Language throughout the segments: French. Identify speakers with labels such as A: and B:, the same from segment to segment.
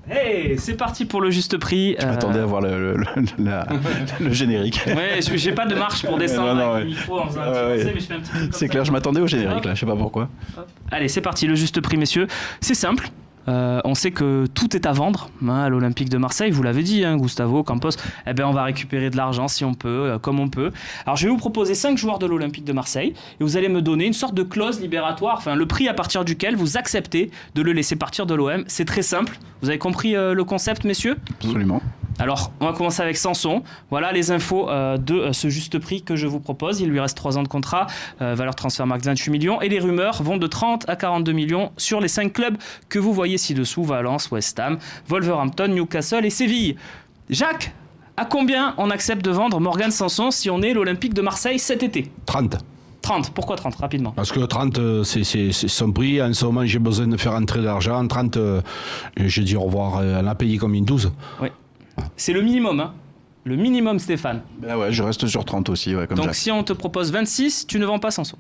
A: Hey, c'est parti pour le juste prix.
B: Je m'attendais à voir le générique.
A: Ouais, j'ai pas de marche pour descendre avec le micro en faisant un petit français, mais je fais un petit peu comme
B: c'est
A: ça.
B: clair, je m'attendais au générique là, je sais pas pourquoi.
A: Allez, c'est parti, le juste prix, messieurs. C'est simple. On sait que tout est à vendre à l'Olympique de Marseille, vous l'avez dit, Gustavo, Campos. Eh ben, on va récupérer de l'argent si on peut, comme on peut. Alors, je vais vous proposer 5 joueurs de l'Olympique de Marseille et vous allez me donner une sorte de clause libératoire, enfin le prix à partir duquel vous acceptez de le laisser partir de l'OM. C'est très simple. Vous avez compris le concept, messieurs ?
B: Absolument.
A: Alors, on va commencer avec Sanson. Voilà les infos de ce juste prix que je vous propose. Il lui reste 3 ans de contrat, valeur transfermarkt 28 millions. Et les rumeurs vont de 30 à 42 millions sur les 5 clubs que vous voyez ci-dessous. Valence, West Ham, Wolverhampton, Newcastle et Séville. Jacques, à combien on accepte de vendre Morgan Sanson si on est l'Olympique de Marseille cet été ?
C: 30.
A: 30, pourquoi 30 rapidement ?
C: Parce que 30, c'est son prix. En ce moment, j'ai besoin de faire entrer de l'argent. 30, je dis au revoir. On a payé combien ? 12 ?
A: Oui. C'est le minimum, Le minimum, Stéphane.
B: Ben ouais, je reste sur 30 aussi, comme
A: Donc
B: Jacques.
A: si on te propose 26, tu ne vends pas Sanson.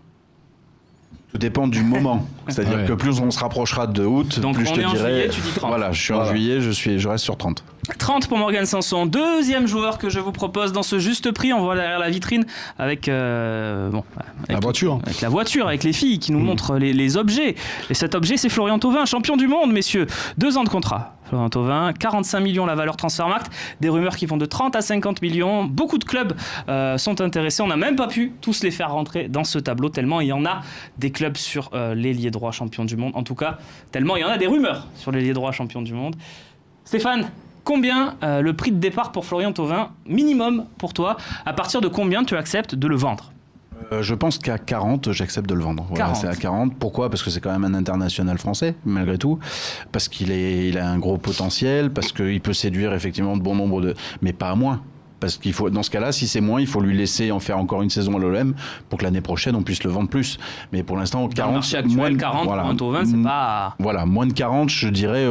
B: Tout dépend du moment. C'est-à-dire que plus on se rapprochera de août,
A: donc
B: plus je te dirai.
A: Juillet, tu dis 30.
B: Voilà, je suis en juillet, je reste sur 30.
A: 30 pour Morgan Sanson. Deuxième joueur que je vous propose dans ce juste prix. On voit derrière la vitrine avec,
C: la voiture.
A: Avec la voiture, avec les filles qui nous montrent les objets. Et cet objet, c'est Florian Thauvin, champion du monde, messieurs. 2 ans de contrat. Florian Thauvin, 45 millions la valeur transfermarkt. Des rumeurs qui vont de 30 à 50 millions. Beaucoup de clubs sont intéressés. On n'a même pas pu tous les faire rentrer dans ce tableau, tellement il y en a des clubs sur l'ailier droit champion du monde. En tout cas, tellement il y en a des rumeurs sur l'ailier droit champion du monde. Stéphane, combien le prix de départ pour Florian Thauvin, minimum pour toi, à partir de combien tu acceptes de le vendre ?
B: Je pense qu'à 40, j'accepte de le vendre. Voilà,
A: 40.
B: c'est à 40. Pourquoi ? Parce que c'est quand même un international français, malgré tout. Parce il a un gros potentiel, parce qu'il peut séduire effectivement de bon nombre de... Mais pas à moins. Parce qu'il faut, dans ce cas-là, si c'est moins, il faut lui laisser en faire encore une saison à l'OM pour que l'année prochaine, on puisse le vendre plus. Mais pour l'instant, 40...
A: Dans le marché actuel,
B: moins de,
A: 40
B: voilà,
A: pour un Thauvin, c'est pas...
B: Voilà, moins de 40, je dirais,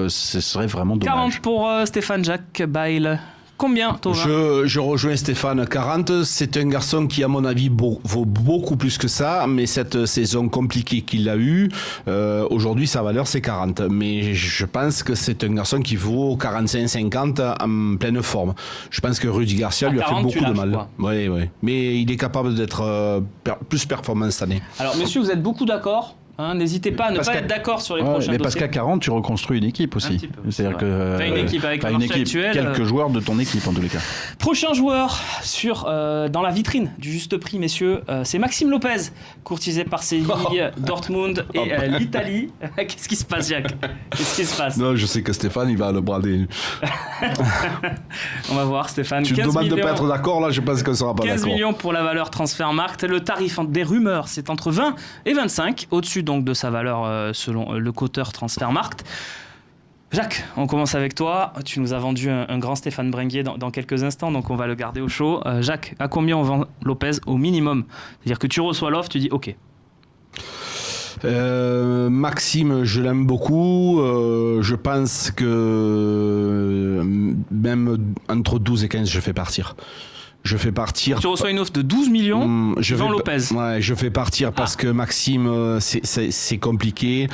B: ce serait vraiment dommage.
A: 40 pour Stéphane Jacques Bail. Combien, Thauvin ?
C: Je rejoins Stéphane, 40. C'est un garçon qui, à mon avis, vaut beaucoup plus que ça. Mais cette saison compliquée qu'il a eue, aujourd'hui, sa valeur, c'est 40. Mais je pense que c'est un garçon qui vaut 45-50 en pleine forme. Je pense que Rudy Garcia lui a fait beaucoup de mal. Oui. Mais il est capable d'être plus performant cette année.
A: Alors, messieurs, vous êtes beaucoup d'accord ? N'hésitez pas à ne pas être d'accord sur les prochains dossiers.
B: Mais parce qu'à 40, tu reconstruis une équipe aussi.
A: Un petit peu,
B: c'est-à-dire que
A: t'as une équipe avec le marché actuel.
B: Quelques joueurs de ton équipe en tous les cas.
A: Prochain joueur dans la vitrine du juste prix, messieurs, c'est Maxime Lopez, courtisé par Séville, Dortmund et l'Italie. Qu'est-ce qui se passe, Jacques ? Qu'est-ce qui se passe ?
C: Non, je sais que Stéphane, il va le brader.
A: On va voir, Stéphane.
C: Tu me demandes de ne pas être d'accord, là, je pense qu'on ne sera pas
A: 15
C: d'accord.
A: millions pour la valeur transfermarkt. Le tarif des rumeurs, c'est entre 20 et 25, au-dessus donc de sa valeur selon le coteur transfermarkt. Jacques, on commence avec toi. Tu nous as vendu un grand Stéphane Bringuier dans quelques instants, donc on va le garder au chaud. Jacques, à combien on vend Lopez au minimum ? C'est-à-dire que tu reçois l'offre, tu dis OK.
C: Maxime, je l'aime beaucoup. Je pense que même entre 12 et 15, je fais partir. Je fais partir.
A: Tu reçois une offre de 12 millions, je vends Lopez.
C: Ouais, je fais partir parce que Maxime, c'est compliqué.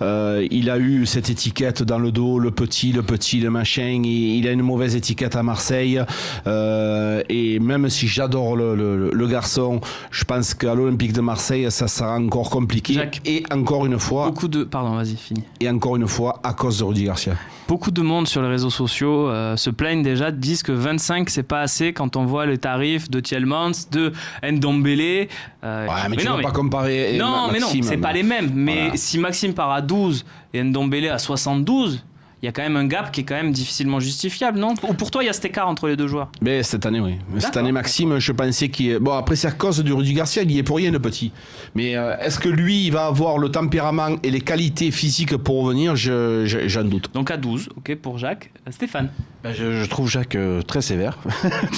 C: Il a eu cette étiquette dans le dos, le petit, le machin. Il a une mauvaise étiquette à Marseille. Et même si j'adore le garçon, je pense qu'à l'Olympique de Marseille, ça sera encore compliqué.
A: Jacques,
C: et encore une fois.
A: Pardon, vas-y, fini.
C: Et encore une fois, à cause de Rudy Garcia.
A: Beaucoup de monde sur les réseaux sociaux se plaignent déjà, disent que 25 c'est pas assez quand on voit les tarifs de Tielemans, de Ndombele.
C: Mais tu ne vas pas comparer.
A: Non,
C: Maxime,
A: mais non, c'est pas les mêmes. Mais
C: voilà.
A: si Maxime part à 12 et Ndombele à 72, il y a quand même un gap qui est quand même difficilement justifiable, non ? Ou pour toi, il y a cet écart entre les deux joueurs ?
C: Mais cette année, oui. Cette année, Maxime, je pensais qu'il est... Bon, après, c'est à cause du Rudy Garcia, il y est pour rien, le petit. Mais est-ce que lui, il va avoir le tempérament et les qualités physiques pour revenir ? J'en doute.
A: Donc à 12, ok, pour Jacques. Stéphane ?
B: Je trouve Jacques très sévère.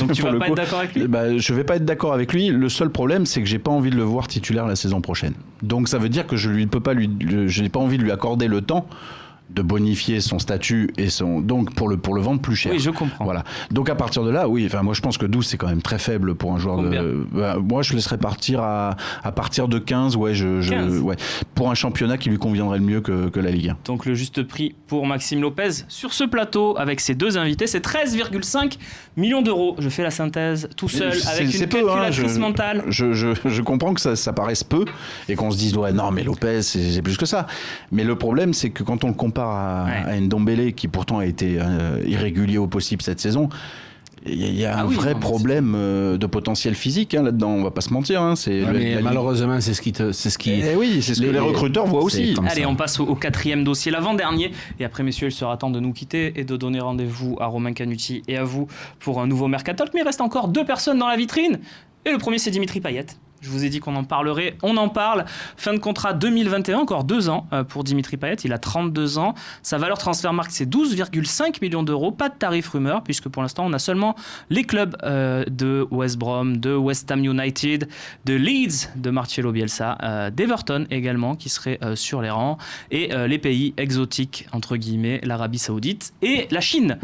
A: Donc tu vas pas être d'accord avec lui ?
B: Je vais pas être d'accord avec lui. Le seul problème, c'est que j'ai pas envie de le voir titulaire la saison prochaine. Donc ça veut dire que je n'ai pas envie de lui accorder le temps de bonifier son statut et donc pour le vendre plus cher.
A: Oui, je comprends.
B: Voilà. Donc à partir de là, oui, enfin moi je pense que 12 c'est quand même très faible pour un joueur. Moi je laisserais partir à partir de 15, 15. Ouais, pour un championnat qui lui conviendrait le mieux que la Ligue 1.
A: Donc le juste prix pour Maxime Lopez sur ce plateau avec ses deux invités, c'est 13,5 millions d'euros. Je fais la synthèse tout seul avec une calculatrice mentale.
B: Je comprends que ça paraisse peu et qu'on se dise ouais non mais Lopez c'est plus que ça. Mais le problème c'est que quand on le compare à Ndombele qui pourtant a été irrégulier au possible cette saison, il y a un vrai problème de potentiel physique là-dedans, on va pas se mentir.
C: Malheureusement, c'est ce qui.
B: Oui, c'est ce que les recruteurs voient aussi.
A: Allez, on passe au quatrième dossier, l'avant-dernier. Et après, messieurs, il sera temps de nous quitter et de donner rendez-vous à Romain Canuti et à vous pour un nouveau Mercatalk. Mais il reste encore 2 personnes dans la vitrine. Et le premier, c'est Dimitri Payet. Je vous ai dit qu'on en parlerait, on en parle. Fin de contrat 2021, encore 2 ans pour Dimitri Payet, il a 32 ans. Sa valeur Transfermarkt, c'est 12,5 millions d'euros, pas de tarif rumeur, puisque pour l'instant, on a seulement les clubs de West Brom, de West Ham United, de Leeds, de Marcelo Bielsa, d'Everton également, qui serait sur les rangs, et les pays exotiques, entre guillemets, l'Arabie Saoudite et la Chine.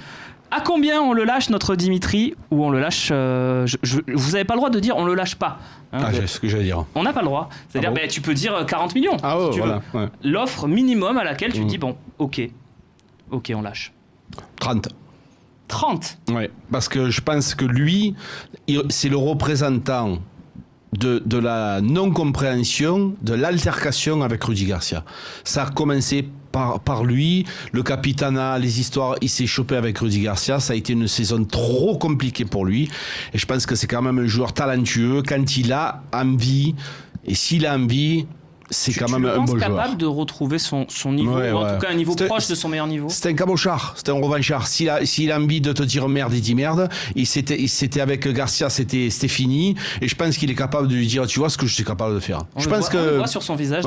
A: À combien on le lâche, notre Dimitri, ou on le lâche vous n'avez pas le droit de dire on le lâche pas.
C: C'est ce que j'allais dire.
A: On n'a pas le droit. C'est-à-dire, tu peux dire 40 millions. Si tu veux.
C: Ouais.
A: L'offre minimum à laquelle tu dis, bon, ok, on lâche.
C: 30.
A: 30 ?
C: Oui, parce que je pense que lui, c'est le représentant de la non-compréhension, de l'altercation avec Rudy Garcia. Ça a commencé par lui, le capitanat, les histoires, il s'est chopé avec Rudy Garcia, ça a été une saison trop compliquée pour lui, et je pense que c'est quand même un joueur talentueux, quand il a envie, et s'il a envie, c'est quand même un bon joueur.
A: Tu penses capable de retrouver son niveau, ou en tout cas un niveau proche de son meilleur niveau ?
C: C'est un cabochard, c'est un revanchard. S'il a envie de te dire merde, il dit merde. C'était avec Garcia, c'était fini. Et je pense qu'il est capable de lui dire, tu vois ce que je suis capable de faire.
A: On le voit sur son visage.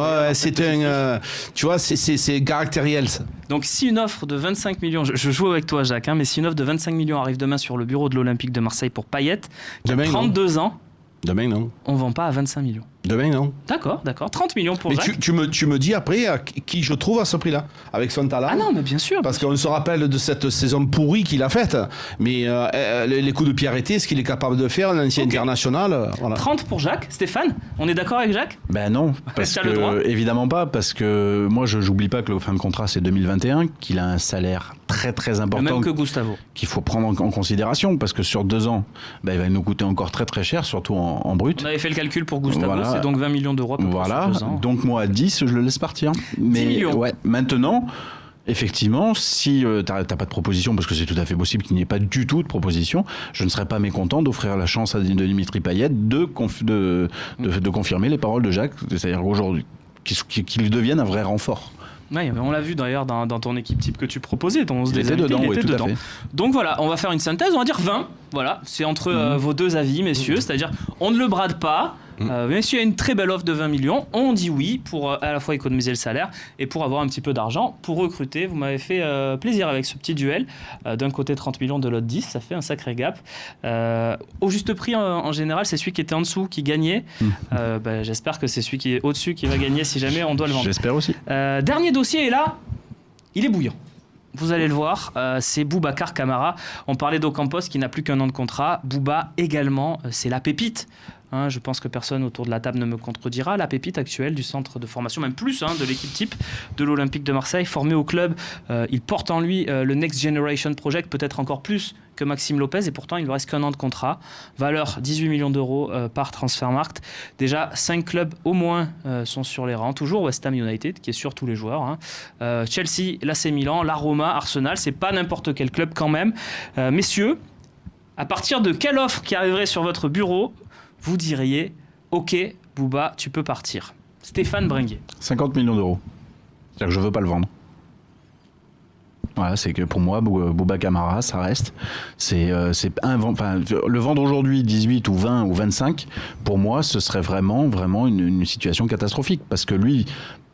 C: Tu vois, c'est caractériel ça.
A: Donc si une offre de 25 millions, je joue avec toi Jacques, mais si une offre de 25 millions arrive demain sur le bureau de l'Olympique de Marseille pour Payet, qui a 32 ans,
C: demain non.
A: On ne vend pas à 25 millions.
C: Demain, non.
A: D'accord. 30 millions pour Jacques.
C: Mais tu me dis après qui je trouve à ce prix-là, avec son talent.
A: Ah non, mais bien sûr.
C: Parce qu'on se rappelle de cette saison pourrie qu'il a faite. Mais les coups de pied arrêtés, ce qu'il est capable de faire, un ancien international. Voilà.
A: 30 pour Jacques. Stéphane, on est d'accord avec Jacques ?
B: Ben non, parce que, évidemment pas, parce que moi, je n'oublie pas que le fin de contrat, c'est 2021, qu'il a un salaire très très important.
A: Le même que Gustavo.
B: Qu'il faut prendre en considération, parce que sur 2 ans, il va nous coûter encore très très cher, surtout en brut.
A: On avait fait le calcul pour Gustavo, c'est donc 20 millions d'euros.
B: Voilà, donc moi à 10, je le laisse partir. Mais
A: 10 millions.
B: Ouais, maintenant, effectivement, si t'as pas de proposition, parce que c'est tout à fait possible qu'il n'y ait pas du tout de proposition, je ne serais pas mécontent d'offrir la chance à Dimitri Payet de confirmer les paroles de Jacques, c'est-à-dire aujourd'hui, qu'il devienne un vrai renfort.
A: Oui, on l'a vu d'ailleurs dans ton équipe type que tu proposais, dont on se
B: était dedans.
A: Donc voilà, on va faire une synthèse, on va dire 20. Voilà, c'est entre vos 2 avis, messieurs, c'est-à-dire on ne le brade pas. Même s'il y a une très belle offre de 20 millions, on dit oui pour à la fois économiser le salaire et pour avoir un petit peu d'argent pour recruter. Vous m'avez fait plaisir avec ce petit duel. D'un côté 30 millions, de l'autre 10, ça fait un sacré gap. Au juste prix, en général, c'est celui qui était en dessous qui gagnait. J'espère que c'est celui qui est au-dessus qui va gagner si jamais on doit le vendre.
B: J'espère aussi.
A: Dernier dossier, et là, il est bouillant. Vous allez le voir, c'est Boubacar Kamara. On parlait d'Ocampos qui n'a plus qu'un an de contrat. Bouba également, c'est la pépite. Je pense que personne autour de la table ne me contredira. La pépite actuelle du centre de formation, même plus de l'équipe type de l'Olympique de Marseille, formé au club. Il porte en lui le Next Generation Project, peut-être encore plus que Maxime Lopez, et pourtant il ne lui reste qu'un an de contrat. Valeur 18 millions d'euros par Transfermarkt. Déjà 5 clubs au moins sont sur les rangs. Toujours West Ham United qui est sur tous les joueurs. Chelsea, l'AC Milan, la Roma, Arsenal. C'est pas n'importe quel club quand même. Messieurs, à partir de quelle offre qui arriverait sur votre bureau vous diriez, ok, Bouba, tu peux partir. Stéphane Bringuier.
B: 50 millions d'euros. C'est-à-dire que je ne veux pas le vendre. Voilà, c'est que pour moi, Bouba Kamara, ça reste. Le vendre aujourd'hui 18 ou 20 ou 25, pour moi, ce serait vraiment une situation catastrophique. Parce que lui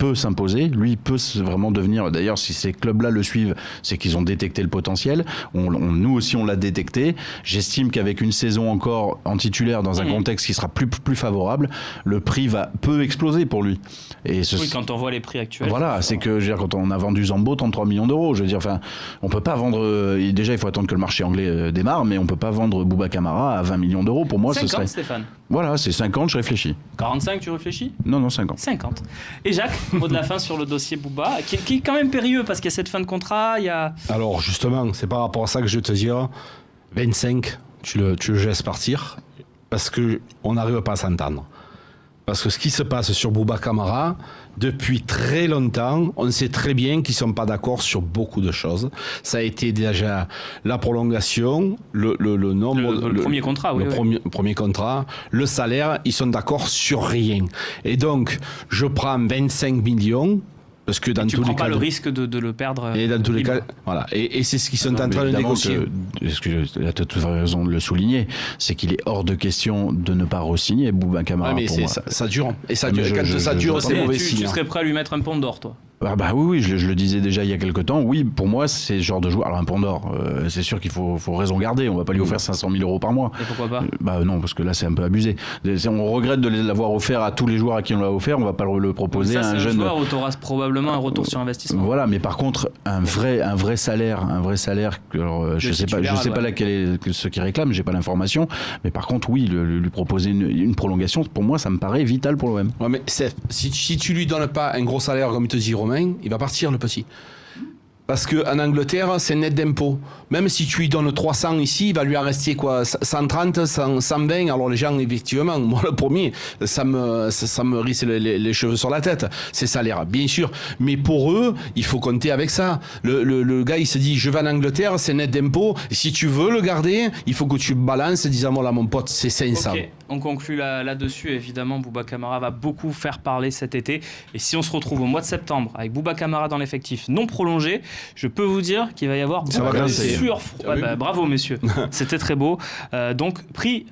B: peut s'imposer, lui il peut vraiment devenir, d'ailleurs si ces clubs-là le suivent, c'est qu'ils ont détecté le potentiel, nous aussi on l'a détecté, j'estime qu'avec une saison encore en titulaire dans un contexte qui sera plus favorable, le prix peut exploser pour lui. Et
A: oui, quand on voit les prix actuels.
B: Voilà, c'est que je veux dire, quand on a vendu Zambo 33 millions d'euros, je veux dire, enfin, on peut pas vendre, déjà il faut attendre que le marché anglais démarre, mais on peut pas vendre Bouba Camara à 20 millions d'euros, pour moi
A: 50,
B: ce serait...
A: Stéphane.
B: Voilà, c'est 50, je réfléchis.
A: 45, tu réfléchis ?
B: Non, 50.
A: 50. Et Jacques, mot de la fin sur le dossier Bouba, qui est quand même périlleux parce qu'il y a cette fin de contrat, il y a...
C: Alors justement, c'est par rapport à ça que je vais te dire, 25, tu le laisses partir, parce qu'on n'arrive pas à s'entendre. Parce que ce qui se passe sur Bouba Camara, depuis très longtemps, on sait très bien qu'ils ne sont pas d'accord sur beaucoup de choses. Ça a été déjà la prolongation, le nombre...
A: Le premier contrat, oui.
C: Premier contrat, le salaire, ils sont d'accord sur rien. Et donc, je prends 25 millions... Parce que dans
A: tu
C: tous
A: prends
C: les
A: pas
C: cas
A: le risque de le perdre.
C: Et dans tous les
A: libre.
C: cas, voilà. Et c'est ce qu'ils sont en train de négocier.
B: Tu as tout raison de le souligner, c'est qu'il est hors de question de ne pas re-signer Bouba Camara.
C: Mais
B: pour moi.
C: ça dure. Et ça
B: Mais
C: dure. Quand ça dure, c'est mauvais signe.
A: Tu serais prêt à lui mettre un pont d'or, toi ?
B: Bah oui, je le disais déjà il y a quelques temps. Oui, pour moi, c'est ce genre de joueur. Alors un pont d'or, c'est sûr qu'il faut raison garder. On va pas lui offrir 500 000 euros par mois.
A: Et pourquoi pas ?
B: Bah non, parce que là c'est un peu abusé. On regrette de l'avoir offert à tous les joueurs à qui on l'a offert. On va pas le proposer à un jeune.
A: joueur où tu auras probablement un retour sur investissement.
B: Voilà, mais par contre un vrai salaire. Alors, je sais pas ce qu'il réclame. J'ai pas l'information. Mais par contre, oui, lui proposer une prolongation, pour moi, ça me paraît vital pour l'OM.
C: Ouais, mais si tu lui donnes pas un gros salaire comme il te dit Romain, il va partir le petit. Parce qu'en Angleterre, c'est net d'impôt. Même si tu lui donnes 300 ici, il va lui en rester quoi, 130, 120. Alors les gens, effectivement, moi le premier, ça me risse les cheveux sur la tête, ces salaires, bien sûr. Mais pour eux, il faut compter avec ça. Le gars, il se dit, je vais en Angleterre, c'est net d'impôt. Si tu veux le garder, il faut que tu balances, disant, voilà mon pote, c'est 500.
A: Ok, on conclut là-dessus. Évidemment, Bouba Camara va beaucoup faire parler cet été. Et si on se retrouve au mois de septembre avec Bouba Camara dans l'effectif non prolongé, je peux vous dire qu'il va y avoir beaucoup de bravo messieurs, c'était très beau. Donc prix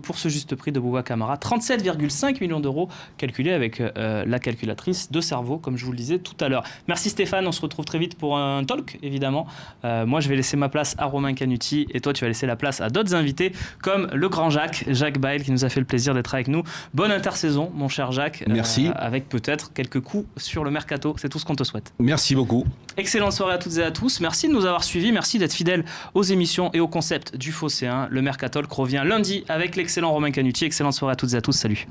A: pour ce juste prix de Bouba Camara, 37,5 millions d'euros calculés avec la calculatrice de cerveau, comme je vous le disais tout à l'heure. Merci Stéphane, on se retrouve très vite pour un talk évidemment. Moi je vais laisser ma place à Romain Canutti et toi tu vas laisser la place à d'autres invités comme le grand Jacques Bail qui nous a fait le plaisir d'être avec nous. Bonne intersaison mon cher Jacques.
C: Merci.
A: Avec peut-être quelques coups sur le mercato, c'est tout ce qu'on te souhaite.
C: Merci beaucoup.
A: Excellente soirée à toutes et à tous. Merci de nous avoir suivis. Merci d'être fidèles aux émissions et au concept du Phocéen. Le Mercatalk revient lundi avec l'excellent Romain Canutti. Excellente soirée à toutes et à tous. Salut.